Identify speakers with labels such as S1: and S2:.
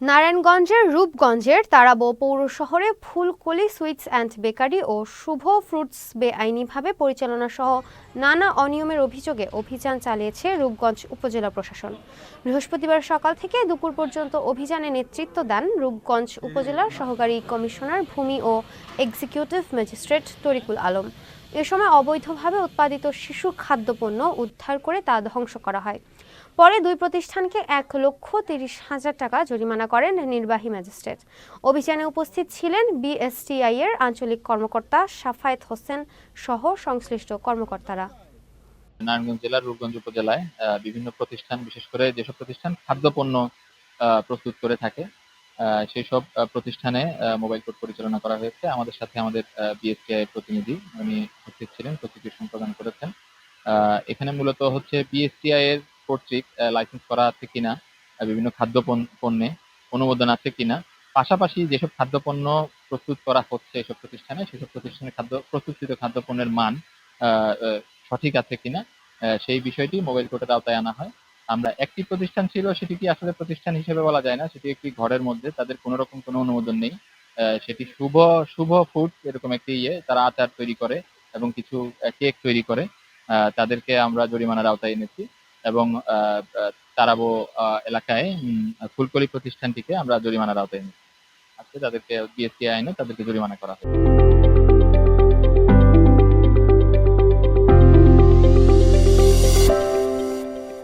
S1: নারায়ণগঞ্জের রূপগঞ্জের তারাবো পৌর শহরে ফুলকলি সুইটস অ্যান্ড বেকারি ও শুভ ফ্রুটস বেআইনিভাবে পরিচালনা সহ নানা অনিয়মের অভিযোগে অভিযান চালিয়েছে রূপগঞ্জ উপজেলা প্রশাসন। বৃহস্পতিবার সকাল থেকে দুপুর পর্যন্ত অভিযানে নেতৃত্ব দেন রূপগঞ্জ উপজেলার সহকারী কমিশনার ভূমি ও এক্সিকিউটিভ ম্যাজিস্ট্রেট তরিকুল আলম। এ সময় অবৈধভাবে উৎপাদিত শিশু খাদ্যপণ্য উদ্ধার করে তা ধ্বংস করা হয়। পরে দুই প্রতিষ্ঠানকে 1,30,000 টাকা জরিমানা করেন নির্বাহী ম্যাজিস্ট্রেট। অভিযানে উপস্থিত ছিলেন বিএসটিআই এর আঞ্চলিক কর্মকর্তা সাফায়েত হোসেন সহ সংশ্লিষ্ট কর্মকর্তারা।
S2: নারায়ণগঞ্জ জেলার রূপগঞ্জ উপজেলায় বিভিন্ন প্রতিষ্ঠান, বিশেষ করে যেসব প্রতিষ্ঠান খাদ্যপণ্য প্রস্তুত করে থাকে সেই সব প্রতিষ্ঠানে মোবাইল কোর্ট পরিচালনা করা হয়েছে। আমাদের সাথে আমাদের বিএসটিআই প্রতিনিধি উনি উপস্থিত ছিলেন, প্রসিকিউশন প্রদান করেছেন। এখানে মূলত হচ্ছে বিএসটিআই এর কর্তৃক লাইসেন্স করা আছে কিনা, বিভিন্ন খাদ্য পণ্যে অনুমোদন আছে কিনা, পাশাপাশি যেসব খাদ্যপণ্য প্রস্তুত করা হচ্ছে এসব প্রতিষ্ঠানে, সেসব প্রতিষ্ঠানের প্রস্তুতকৃত খাদ্যপণ্যের মান সঠিক আছে কিনা সেই বিষয়টি মোবাইল কোর্টের আওতায় আনা হয়। আমরা একটি প্রতিষ্ঠান ছিল, সেটি কি আসলে প্রতিষ্ঠান হিসেবে বলা যায় না, সেটি একটি ঘরের মধ্যে, তাদের কোনো রকম কোনো অনুমোদন নেই। সেটি শুভ শুভ ফুড এরকম একটি তারা আচার তৈরি করে এবং কিছু কেক তৈরি করে। তাদেরকে আমরা জরিমানার আওতায় এনেছি এবং তারাবো এলাকায় ফুলকলি প্রতিষ্ঠানটিকে আমরা জরিমানার আওতায় এনেছি। আজকে তাদেরকে বিএসটি আইনে তাদেরকে জরিমানা করা হয়।